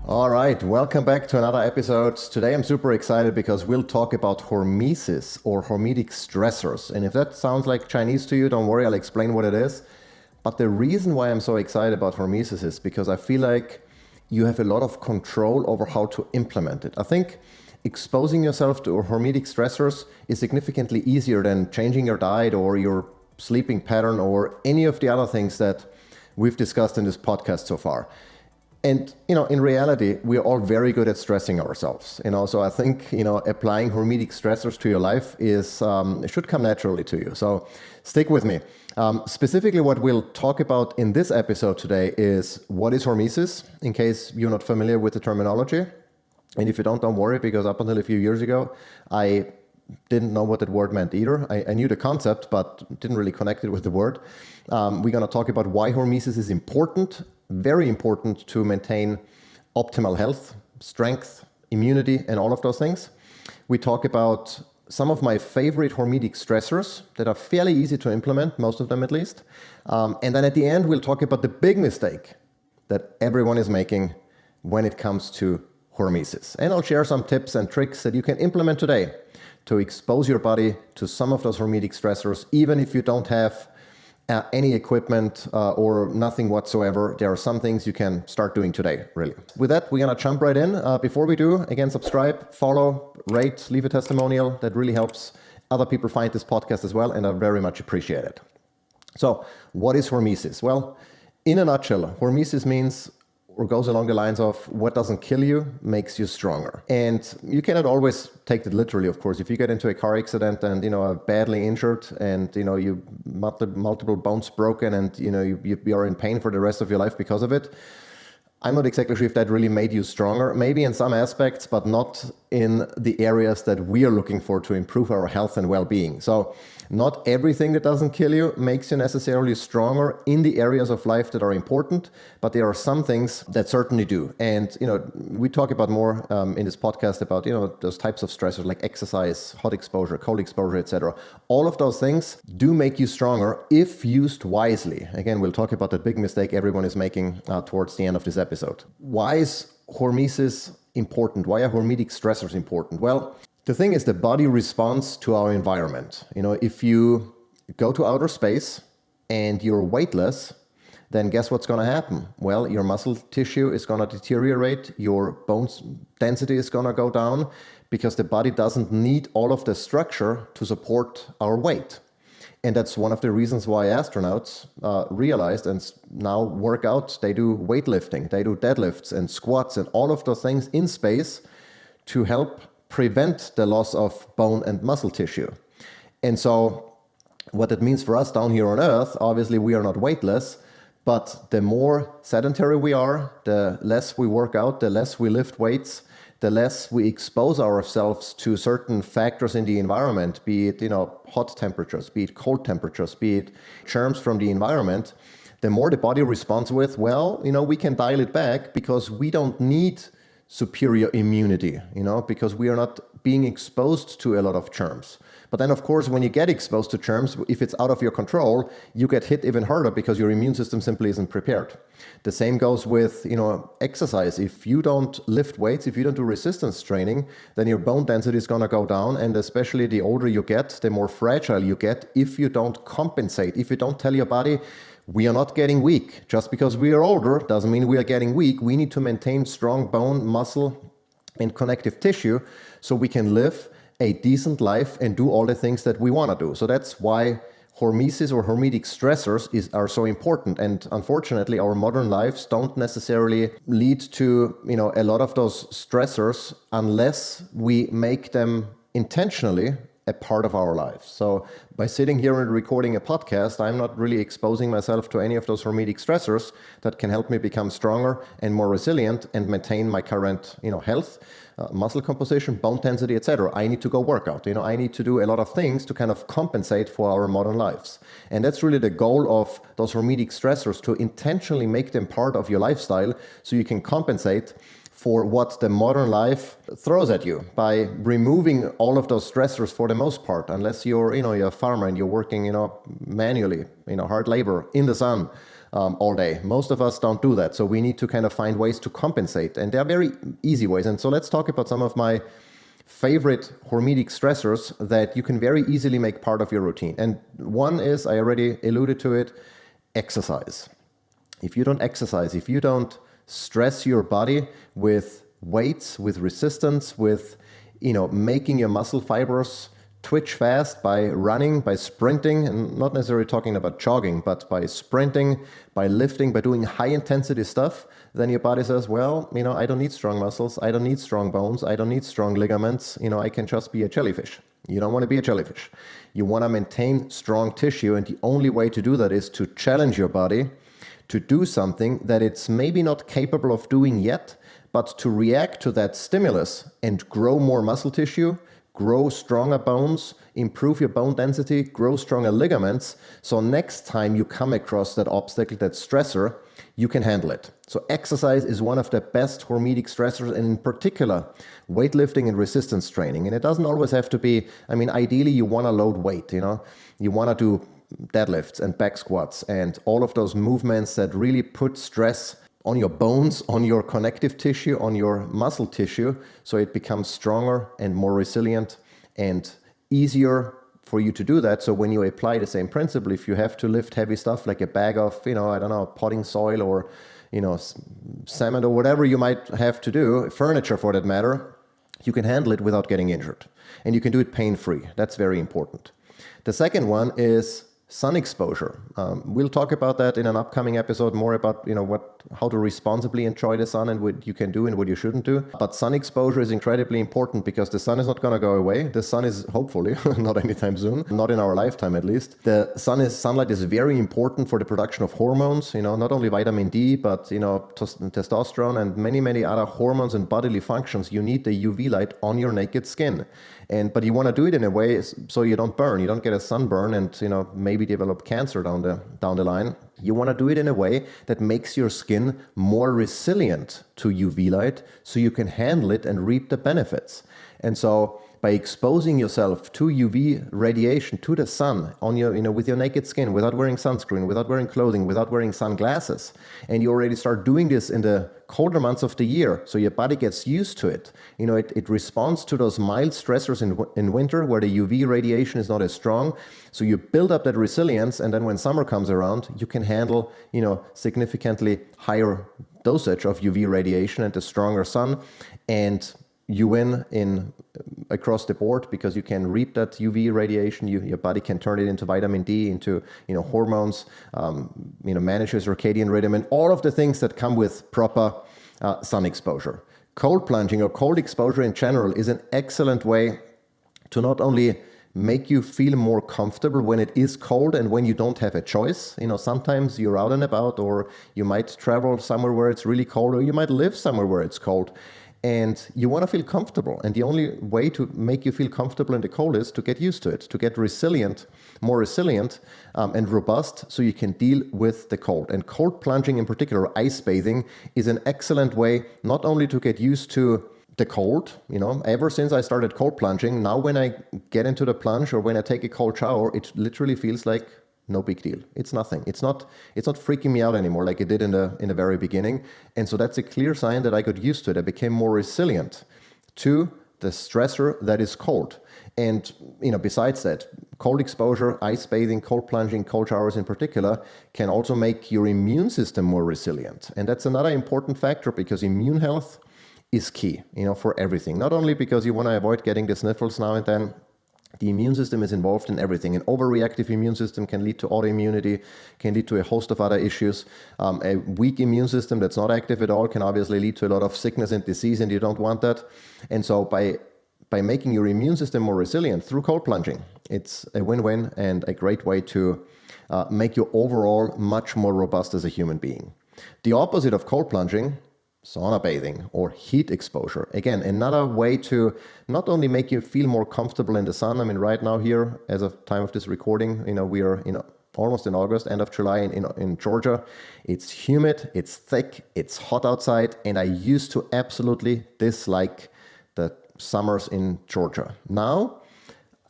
All right, welcome back to another episode. Today I'm super excited because we'll talk about hormesis or hormetic stressors. And if that sounds like Chinese to you, don't worry, I'll explain what it is. But the reason why I'm so excited about hormesis is because I feel like you have a lot of control over how to implement it. I think exposing yourself to hormetic stressors is significantly easier than changing your diet or your sleeping pattern or any of the other things that we've discussed in this podcast so far. And, in reality, we're all very good at stressing ourselves. So I think, applying hormetic stressors to your life it should come naturally to you. So stick with me. Specifically, what we'll talk about in this episode today is what is hormesis, in case you're not familiar with the terminology. And if you don't worry, because up until a few years ago, I didn't know what that word meant either. I knew the concept, but didn't really connect it with the word. We're going to talk about why hormesis is important, very important to maintain optimal health, strength, immunity, and all of those things. We talk about some of my favorite hormetic stressors that are fairly easy to implement, most of them at least. And then at the end, we'll talk about the big mistake that everyone is making when it comes to hormesis. And I'll share some tips and tricks that you can implement today to expose your body to some of those hormetic stressors, even if you don't have any equipment or nothing whatsoever. There are some things you can start doing today, really. With that, we're going to jump right in. Before we do, again, subscribe, follow, rate, leave a testimonial. That really helps other people find this podcast as well, and I very much appreciate it. So what is hormesis? Well, in a nutshell, hormesis means or goes along the lines of what doesn't kill you makes you stronger. And you cannot always take it literally, of course. If you get into a car accident and are badly injured and you multiple bones broken and you are in pain for the rest of your life because of it, I'm not exactly sure if that really made you stronger. Maybe in some aspects, but not in the areas that we are looking for to improve our health and well-being. So not everything that doesn't kill you makes you necessarily stronger in the areas of life that are important, but there are some things that certainly do. And, we talk about more in this podcast about, those types of stressors like exercise, hot exposure, cold exposure, etc. All of those things do make you stronger if used wisely. Again, we'll talk about the big mistake everyone is making towards the end of this episode. Why is hormesis important? Why are hormetic stressors important? Well, the thing is, the body responds to our environment. If you go to outer space and you're weightless, then guess what's going to happen? Well, your muscle tissue is going to deteriorate, your bones density is going to go down because the body doesn't need all of the structure to support our weight. And that's one of the reasons why astronauts realized and now work out. They do weightlifting, they do deadlifts and squats and all of those things in space to help prevent the loss of bone and muscle tissue. And so what it means for us down here on Earth, obviously we are not weightless, but the more sedentary we are, the less we work out, the less we lift weights, the less we expose ourselves to certain factors in the environment, be it hot temperatures, be it cold temperatures, be it germs from the environment, the more the body responds with, we can dial it back because we don't need superior immunity, because we are not being exposed to a lot of germs. But then, of course, when you get exposed to germs, if it's out of your control, you get hit even harder because your immune system simply isn't prepared. The same goes with, exercise. If you don't lift weights, if you don't do resistance training, then your bone density is going to go down. And especially the older you get, the more fragile you get if you don't compensate, if you don't tell your body, we are not getting weak. Just because we are older doesn't mean we are getting weak. We need to maintain strong bone, muscle, and connective tissue so we can live a decent life and do all the things that we want to do. So that's why hormesis or hormetic stressors are so important. And unfortunately, our modern lives don't necessarily lead to a lot of those stressors unless we make them intentionally a part of our lives. So by sitting here and recording a podcast, I'm not really exposing myself to any of those hormetic stressors that can help me become stronger and more resilient and maintain my current, health, muscle composition, bone density, etc. I need to go work out. I need to do a lot of things to kind of compensate for our modern lives. And that's really the goal of those hormetic stressors, to intentionally make them part of your lifestyle so you can compensate for what the modern life throws at you by removing all of those stressors for the most part, unless you're a farmer and you're working, manually, hard labor in the sun. all day. Most of us don't do that. So we need to kind of find ways to compensate. And there are very easy ways. And so let's talk about some of my favorite hormetic stressors that you can very easily make part of your routine. And one is, I already alluded to it, exercise. If you don't exercise, if you don't stress your body with weights, with resistance, with making your muscle fibers twitch fast by running, by sprinting, and not necessarily talking about jogging, but by sprinting, by lifting, by doing high intensity stuff, then your body says, well, I don't need strong muscles, I don't need strong bones, I don't need strong ligaments, I can just be a jellyfish. You don't want to be a jellyfish. You want to maintain strong tissue, and the only way to do that is to challenge your body to do something that it's maybe not capable of doing yet, but to react to that stimulus and grow more muscle tissue, grow stronger bones, improve your bone density, grow stronger ligaments. So next time you come across that obstacle, that stressor, you can handle it. So exercise is one of the best hormetic stressors, and in particular, weightlifting and resistance training. And it doesn't always have to be, ideally you want to load weight, you want to do deadlifts and back squats and all of those movements that really put stress on your bones, on your connective tissue, on your muscle tissue, so it becomes stronger and more resilient and easier for you to do that. So when you apply the same principle, if you have to lift heavy stuff like a bag of, potting soil or, cement or whatever you might have to do, furniture for that matter, you can handle it without getting injured. And you can do it pain-free. That's very important. The second one is sun exposure. We'll talk about that in an upcoming episode, more about how to responsibly enjoy the sun and what you can do and what you shouldn't do. But sun exposure is incredibly important because the sun is not going to go away. The sun is hopefully not anytime soon, not in our lifetime at least. The sunlight is very important for the production of hormones. Not only vitamin D, but testosterone and many other hormones and bodily functions. You need the UV light on your naked skin. But you want to do it in a way so you don't burn, you don't get a sunburn and maybe develop cancer down the line. You want to do it in a way that makes your skin more resilient to UV light so you can handle it and reap the benefits. And so by exposing yourself to UV radiation, to the sun on your, with your naked skin, without wearing sunscreen, without wearing clothing, without wearing sunglasses, and you already start doing this in the colder months of the year, so your body gets used to it. It responds to those mild stressors in winter where the UV radiation is not as strong. So you build up that resilience, and then when summer comes around, you can handle, significantly higher dosage of UV radiation and the stronger sun, and you win across the board because you can reap that UV radiation. Your body can turn it into vitamin D, into hormones, manage your circadian rhythm, and all of the things that come with proper sun exposure. Cold plunging or cold exposure in general is an excellent way to not only make you feel more comfortable when it is cold and when you don't have a choice. Sometimes you're out and about, or you might travel somewhere where it's really cold, or you might live somewhere where it's cold. And you want to feel comfortable. And the only way to make you feel comfortable in the cold is to get used to it, to get more resilient and robust so you can deal with the cold. And cold plunging in particular, ice bathing, is an excellent way not only to get used to the cold, ever since I started cold plunging, now when I get into the plunge or when I take a cold shower, it literally feels like no big deal. It's nothing. It's not freaking me out anymore like it did in the very beginning. And so that's a clear sign that I got used to it. I became more resilient to the stressor that is cold. And besides that, cold exposure, ice bathing, cold plunging, cold showers in particular can also make your immune system more resilient. And that's another important factor because immune health is key, for everything. Not only because you want to avoid getting the sniffles now and then. The immune system is involved in everything. An overreactive immune system can lead to autoimmunity, can lead to a host of other issues. A weak immune system that's not active at all can obviously lead to a lot of sickness and disease, and you don't want that. And so by making your immune system more resilient through cold plunging, it's a win-win and a great way to make you overall much more robust as a human being. The opposite of cold plunging, sauna bathing or heat exposure. Again, another way to not only make you feel more comfortable in the sun. Right now here, as of time of this recording, we are almost in August, end of July in Georgia. It's humid, it's thick, it's hot outside, and I used to absolutely dislike the summers in Georgia. Now,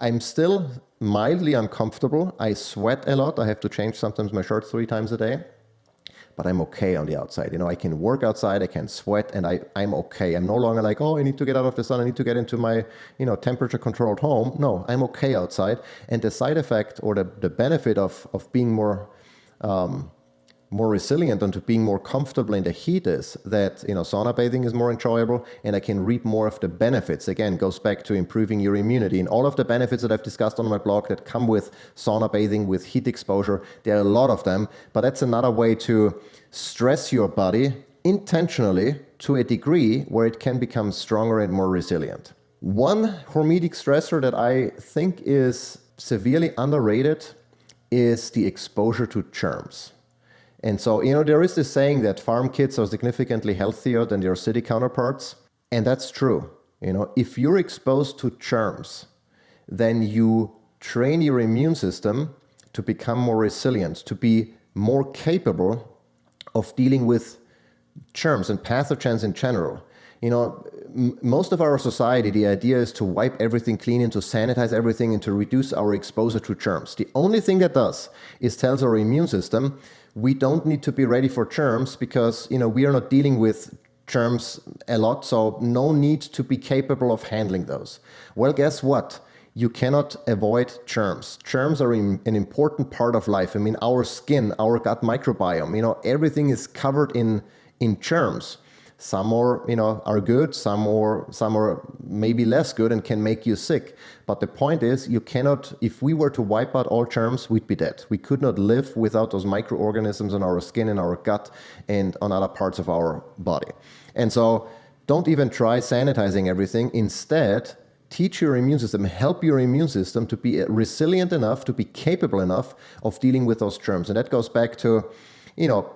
I'm still mildly uncomfortable. I sweat a lot. I have to change sometimes my shirt 3 times a day. but I'm okay on the outside. I can work outside, I can sweat, and I'm okay. I'm no longer like, oh, I need to get out of the sun, I need to get into my, temperature controlled home. No, I'm okay outside. And the side effect or the benefit of being more resilient and to being more comfortable in the heat is that, sauna bathing is more enjoyable, and I can reap more of the benefits. Again, goes back to improving your immunity and all of the benefits that I've discussed on my blog that come with sauna bathing, with heat exposure. There are a lot of them, but that's another way to stress your body intentionally to a degree where it can become stronger and more resilient. One hormetic stressor that I think is severely underrated is the exposure to germs. And so, there is this saying that farm kids are significantly healthier than their city counterparts. And that's true. If you're exposed to germs, then you train your immune system to become more resilient, to be more capable of dealing with germs and pathogens in general. Most of our society, the idea is to wipe everything clean and to sanitize everything and to reduce our exposure to germs. The only thing that does is tells our immune system, we don't need to be ready for germs because, we are not dealing with germs a lot, so no need to be capable of handling those. Well, guess what? You cannot avoid germs. Germs are an important part of life. Our skin, our gut microbiome, everything is covered in germs. Some are good, some are maybe less good and can make you sick. But the point is, you cannot, if we were to wipe out all germs, we'd be dead. We could not live without those microorganisms in our skin, in our gut, and on other parts of our body. And so don't even try sanitizing everything. Instead, teach your immune system, help your immune system to be resilient enough, to be capable enough of dealing with those germs. And that goes back to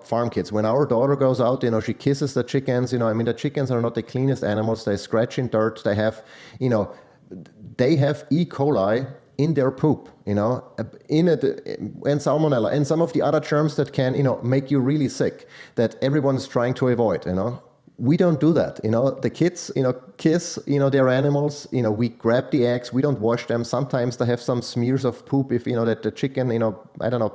farm kids. When our daughter goes out, she kisses the chickens. The chickens are not the cleanest animals. They scratch in dirt. They have, they have E. coli in their poop, and salmonella and some of the other germs that can, make you really sick that everyone is trying to avoid, We don't do that. The kids, kiss, their animals. We grab the eggs. We don't wash them. Sometimes they have some smears of poop if, that the chicken,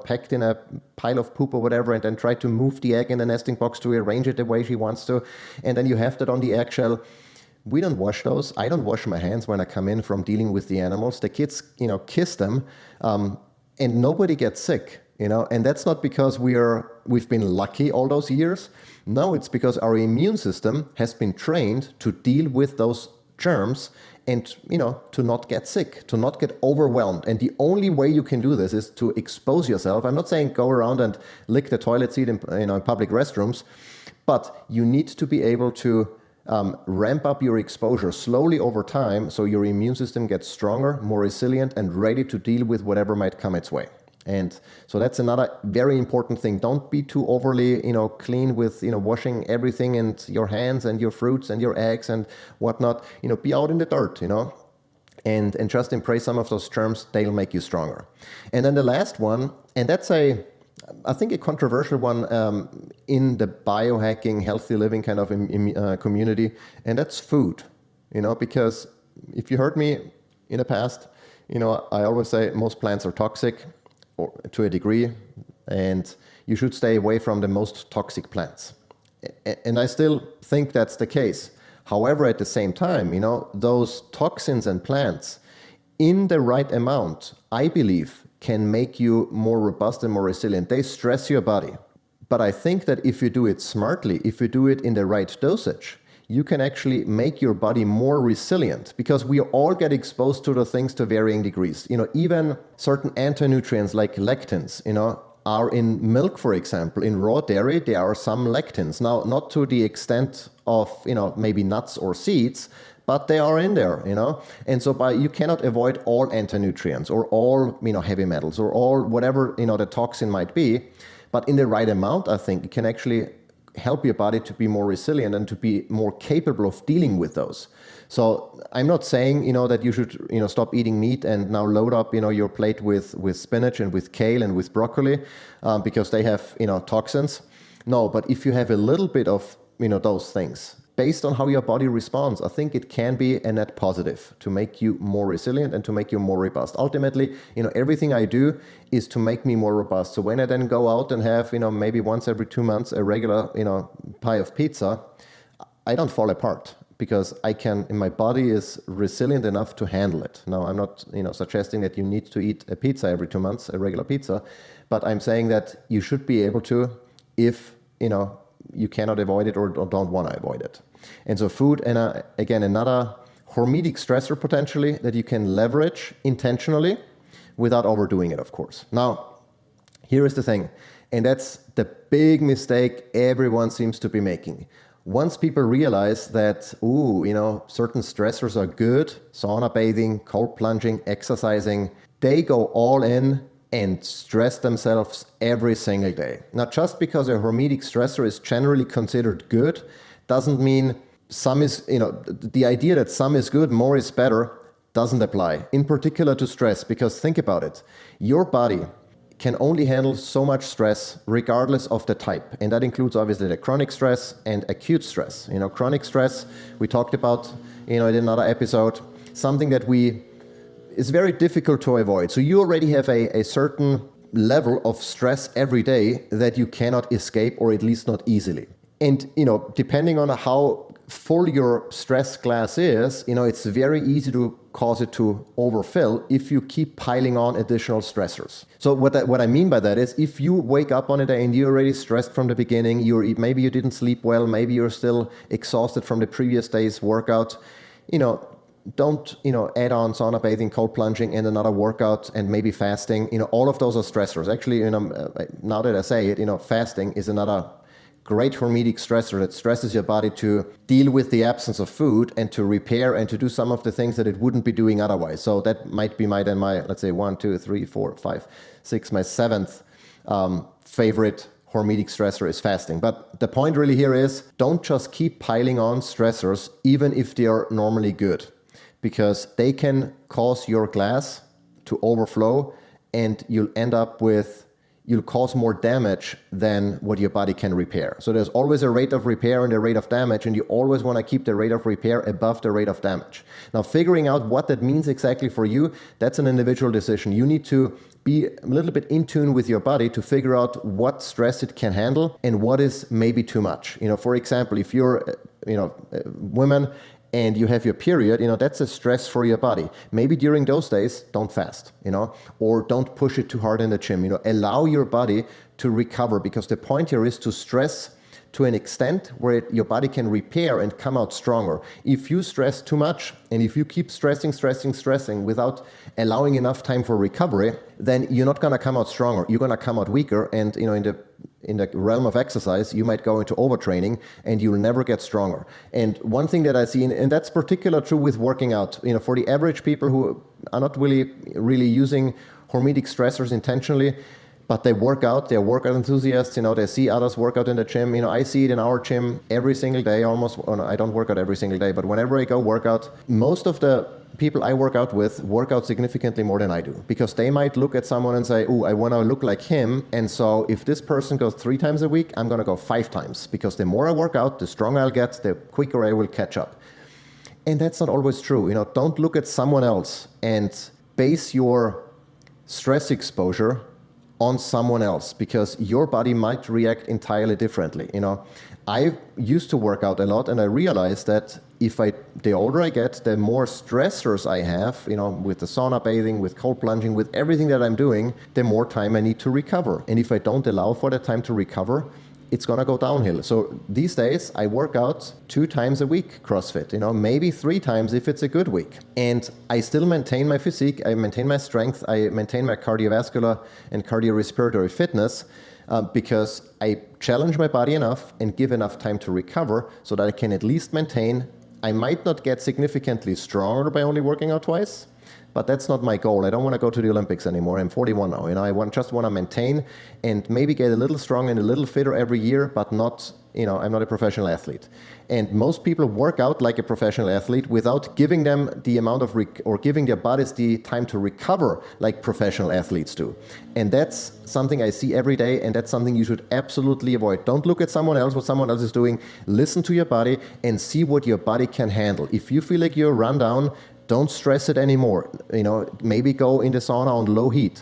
packed in a pile of poop or whatever, and then try to move the egg in the nesting box to arrange it the way she wants to. And then you have that on the eggshell. We don't wash those. I don't wash my hands when I come in from dealing with the animals. The kids, kiss them, and nobody gets sick. And that's not because we've been lucky all those years. No, it's because our immune system has been trained to deal with those germs and, to not get sick, to not get overwhelmed. And the only way you can do this is to expose yourself. I'm not saying go around and lick the toilet seat in public restrooms, but you need to be able to ramp up your exposure slowly over time so your immune system gets stronger, more resilient, and ready to deal with whatever might come its way. And so that's another very important thing. Don't be too overly, clean with, washing everything and your hands and your fruits and your eggs and whatnot. Be out in the dirt, and just embrace some of those germs. They'll make you stronger. And then the last one, and that's I think a controversial one in the biohacking, healthy living kind of community, and that's food. Because if you heard me in the past, I always say most plants are toxic. Or to a degree, and you should stay away from the most toxic plants. And I still think that's the case. However, at the same time, those toxins and plants in the right amount, I believe, can make you more robust and more resilient. They stress your body. But I think that if you do it smartly, if you do it in the right dosage, you can actually make your body more resilient because we all get exposed to the things to varying degrees. Even certain anti-nutrients like lectins, are in milk, for example. In raw dairy, there are some lectins. Now, not to the extent of, maybe nuts or seeds, but they are in there, And so you cannot avoid all anti-nutrients or all, heavy metals or all whatever, the toxin might be. But in the right amount, I think it can actually help your body to be more resilient and to be more capable of dealing with those. So I'm not saying, that you should, stop eating meat and now load up, your plate with spinach and with kale and with broccoli because they have, toxins. No, but if you have a little bit of, those things, based on how your body responds, I think it can be a net positive to make you more resilient and to make you more robust. Ultimately, everything I do is to make me more robust. So when I then go out and have, maybe once every 2 months, a regular, pie of pizza, I don't fall apart because my body is resilient enough to handle it. Now, I'm not, suggesting that you need to eat a pizza every 2 months, a regular pizza, but I'm saying that you should be able to if, you cannot avoid it or don't want to avoid it. And so food, and again, another hormetic stressor potentially that you can leverage intentionally without overdoing it, of course. Now, here is the thing, and that's the big mistake everyone seems to be making. Once people realize that, certain stressors are good, sauna bathing, cold plunging, exercising, they go all in and stress themselves every single day. Now, just because a hormetic stressor is generally considered good doesn't mean some is, the idea that some is good, more is better, doesn't apply, in particular to stress, because think about it. Your body can only handle so much stress regardless of the type. And that includes obviously the chronic stress and acute stress. Chronic stress, we talked about, in another episode, something that is very difficult to avoid. So you already have a certain level of stress every day that you cannot escape, or at least not easily. And, depending on how full your stress glass is, it's very easy to cause it to overfill if you keep piling on additional stressors. So what I mean by that is, if you wake up on a day and you're already stressed from the beginning, maybe you didn't sleep well, maybe you're still exhausted from the previous day's workout, don't, add on sauna bathing, cold plunging, and another workout, and maybe fasting. All of those are stressors. Actually, now that I say it, fasting is another great hormetic stressor that stresses your body to deal with the absence of food and to repair and to do some of the things that it wouldn't be doing otherwise. So that might be my, let's say, 1, 2, 3, 4, 5, 6, my seventh favorite hormetic stressor is fasting. But the point really here is, don't just keep piling on stressors, even if they are normally good, because they can cause your glass to overflow, and you'll cause more damage than what your body can repair. So there's always a rate of repair and a rate of damage, and you always want to keep the rate of repair above the rate of damage. Now, figuring out what that means exactly for you, that's an individual decision. You need to be a little bit in tune with your body to figure out what stress it can handle and what is maybe too much. For example, if you're, a woman and you have your period, that's a stress for your body. Maybe during those days, don't fast, or don't push it too hard in the gym. Allow your body to recover, because the point here is to stress to an extent where your body can repair and come out stronger. If you stress too much, and if you keep stressing without allowing enough time for recovery, then you're not going to come out stronger. You're going to come out weaker, and in the realm of exercise, you might go into overtraining and you'll never get stronger. And one thing that I see, and that's particularly true with working out, for the average people who are not really using hormetic stressors intentionally, but they work out, they're workout enthusiasts, they see others work out in the gym. I see it in our gym every single day almost. Well, no, I don't work out every single day, but whenever I go work out, most of the people I work out with work out significantly more than I do, because they might look at someone and say, I want to look like him. And so if this person goes 3 times a week, I'm going to go 5 times, because the more I work out, the stronger I'll get, the quicker I will catch up. And that's not always true. Don't look at someone else and base your stress exposure on someone else, because your body might react entirely differently. I used to work out a lot, and I realized that the older I get, the more stressors I have, with the sauna bathing, with cold plunging, with everything that I'm doing, the more time I need to recover. And if I don't allow for the time to recover, it's going to go downhill. So these days I work out 2 times a week, CrossFit, maybe 3 times if it's a good week. And I still maintain my physique, I maintain my strength, I maintain my cardiovascular and cardiorespiratory fitness, because I challenge my body enough and give enough time to recover so that I can at least maintain. I might not get significantly stronger by only working out twice, But that's not my goal. I don't want to go to the Olympics anymore. I'm 41 now. I just want to maintain and maybe get a little stronger and a little fitter every year, but not, I'm not a professional athlete. And most people work out like a professional athlete without giving them the amount of, or giving their bodies the time to recover like professional athletes do. And that's something I see every day, and that's something you should absolutely avoid. Don't look at someone else, what someone else is doing. Listen to your body and see what your body can handle. If you feel like you're run down, don't stress it anymore. Maybe go in the sauna on low heat.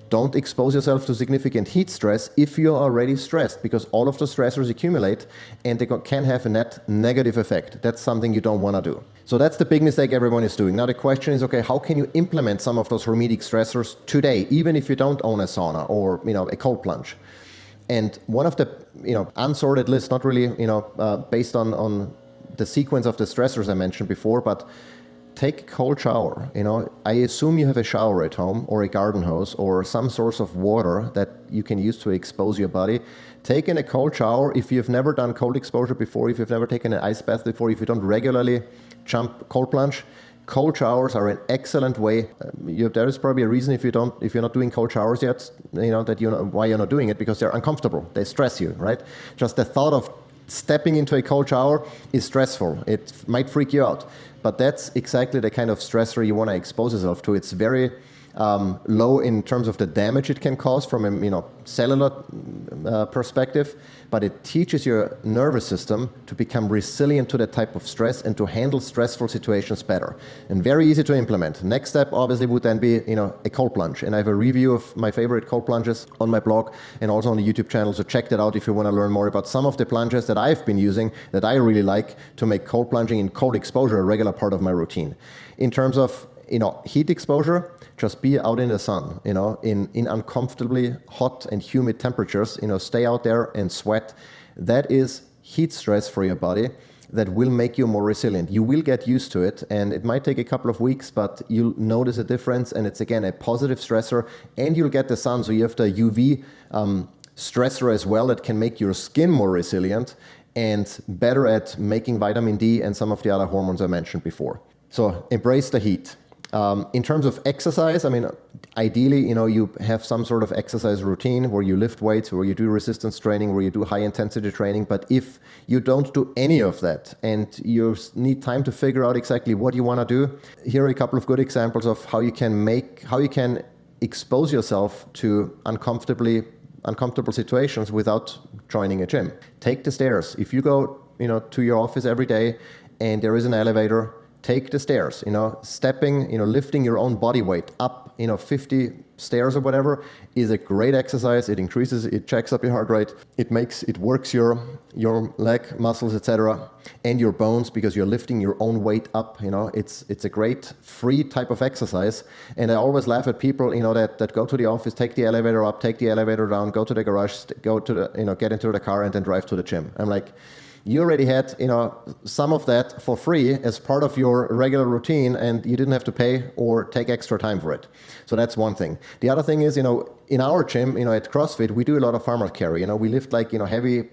Don't expose yourself to significant heat stress if you're already stressed, because all of the stressors accumulate and they can have a net negative effect. That's something you don't want to do. So that's the big mistake everyone is doing. Now the question is, okay, how can you implement some of those hormetic stressors today, even if you don't own a sauna or a cold plunge? And one of the unsorted lists, not really based on the sequence of the stressors I mentioned before, but take a cold shower. I assume you have a shower at home or a garden hose or some source of water that you can use to expose your body. Take in a cold shower. If you've never done cold exposure before, if you've never taken an ice bath before, if you don't regularly jump cold plunge, cold showers are an excellent way. There is probably a reason if you're not doing cold showers yet, why you're not doing it, because they're uncomfortable. They stress you, right? Just the thought of stepping into a cold shower is stressful. It might freak you out, but that's exactly the kind of stressor you want to expose yourself to. It's very low in terms of the damage it can cause from a cellular perspective, but it teaches your nervous system to become resilient to that type of stress and to handle stressful situations better. And very easy to implement. Next step obviously would then be a cold plunge. And I have a review of my favorite cold plunges on my blog and also on the YouTube channel, so check that out if you want to learn more about some of the plunges that I've been using that I really like to make cold plunging and cold exposure a regular part of my routine. In terms of heat exposure, just be out in the sun, in uncomfortably hot and humid temperatures, stay out there and sweat. That is heat stress for your body that will make you more resilient. You will get used to it, and it might take a couple of weeks, but you'll notice a difference, and it's again a positive stressor, and you'll get the sun, so you have the UV stressor as well that can make your skin more resilient and better at making vitamin D and some of the other hormones I mentioned before. So embrace the heat. In terms of exercise, ideally, you have some sort of exercise routine where you lift weights, where you do resistance training, where you do high intensity training. But if you don't do any of that and you need time to figure out exactly what you want to do, here are a couple of good examples of how you can expose yourself to uncomfortable situations without joining a gym. Take the stairs. If you go, to your office every day and there is an elevator, take the stairs, stepping, lifting your own body weight up, 50 stairs or whatever is a great exercise. It checks up your heart rate. It works your leg muscles, etc., and your bones because you're lifting your own weight up. It's a great free type of exercise. And I always laugh at people, that go to the office, take the elevator up, take the elevator down, go to the garage, go to the, get into the car and then drive to the gym. I'm like, you already had, some of that for free as part of your regular routine, and you didn't have to pay or take extra time for it. So that's one thing. The other thing is, in our gym, at CrossFit, we do a lot of farmer carry. We lift heavy,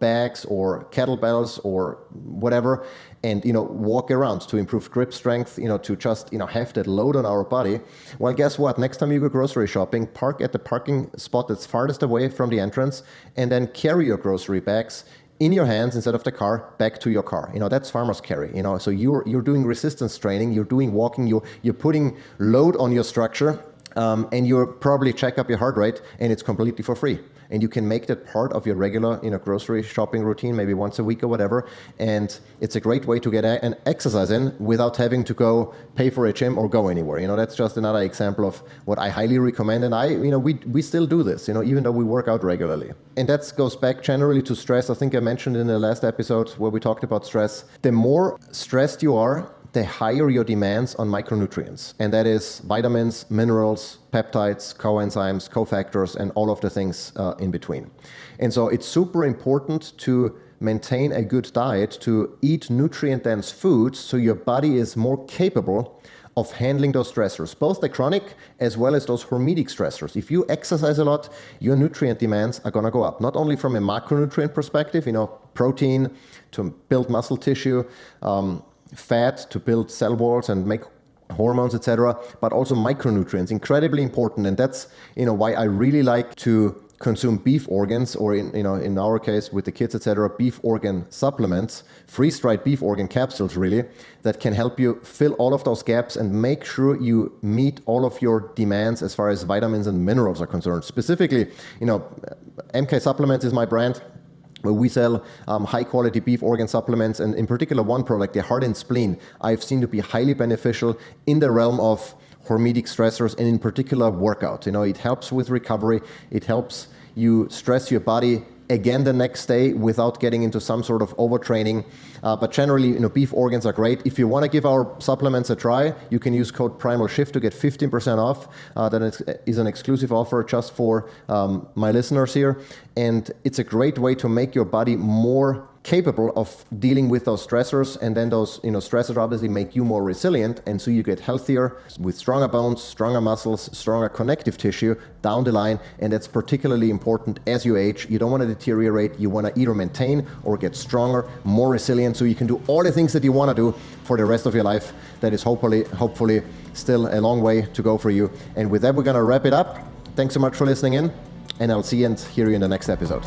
bags or kettlebells or whatever, and, walk around to improve grip strength, to just, have that load on our body. Well, guess what? Next time you go grocery shopping, park at the parking spot that's farthest away from the entrance, and then carry your grocery bags in your hands instead of the car back to your car. That's farmer's carry. So you're doing resistance training, you're doing walking, you're putting load on your structure, and you're probably check up your heart rate, and it's completely for free. And you can make that part of your regular, grocery shopping routine, maybe once a week or whatever. And it's a great way to get an exercise in without having to go pay for a gym or go anywhere. That's just another example of what I highly recommend. And we still do this, even though we work out regularly. And that goes back generally to stress. I think I mentioned in the last episode where we talked about stress. The more stressed you are, the higher your demands on micronutrients. And that is vitamins, minerals, peptides, coenzymes, cofactors, and all of the things in between. And so it's super important to maintain a good diet, to eat nutrient-dense foods so your body is more capable of handling those stressors, both the chronic as well as those hormetic stressors. If you exercise a lot, your nutrient demands are gonna go up, not only from a macronutrient perspective, protein to build muscle tissue, fat to build cell walls and make hormones, etc., but also micronutrients, incredibly important. And that's, why I really like to consume beef organs, or in our case with the kids, etc., beef organ supplements, freeze-dried beef organ capsules, really, that can help you fill all of those gaps and make sure you meet all of your demands as far as vitamins and minerals are concerned. Specifically, MK Supplements is my brand, where we sell high quality beef organ supplements, and in particular one product, the heart and spleen, I've seen to be highly beneficial in the realm of hormetic stressors, and in particular workout. It helps with recovery. It helps you stress your body again the next day without getting into some sort of overtraining. But generally, beef organs are great. If you want to give our supplements a try, you can use code Primal Shift to get 15% off. That is an exclusive offer just for my listeners here. And it's a great way to make your body more capable of dealing with those stressors, and then those stressors obviously make you more resilient, and so you get healthier with stronger bones, stronger muscles, stronger connective tissue down the line. And that's particularly important as you age. You don't want to deteriorate. You want to either maintain or get stronger, more resilient, so you can do all the things that you want to do for the rest of your life. That is hopefully still a long way to go for you. And with that, we're going to wrap it up. Thanks so much for listening in, and I'll see you and hear you in the next episode.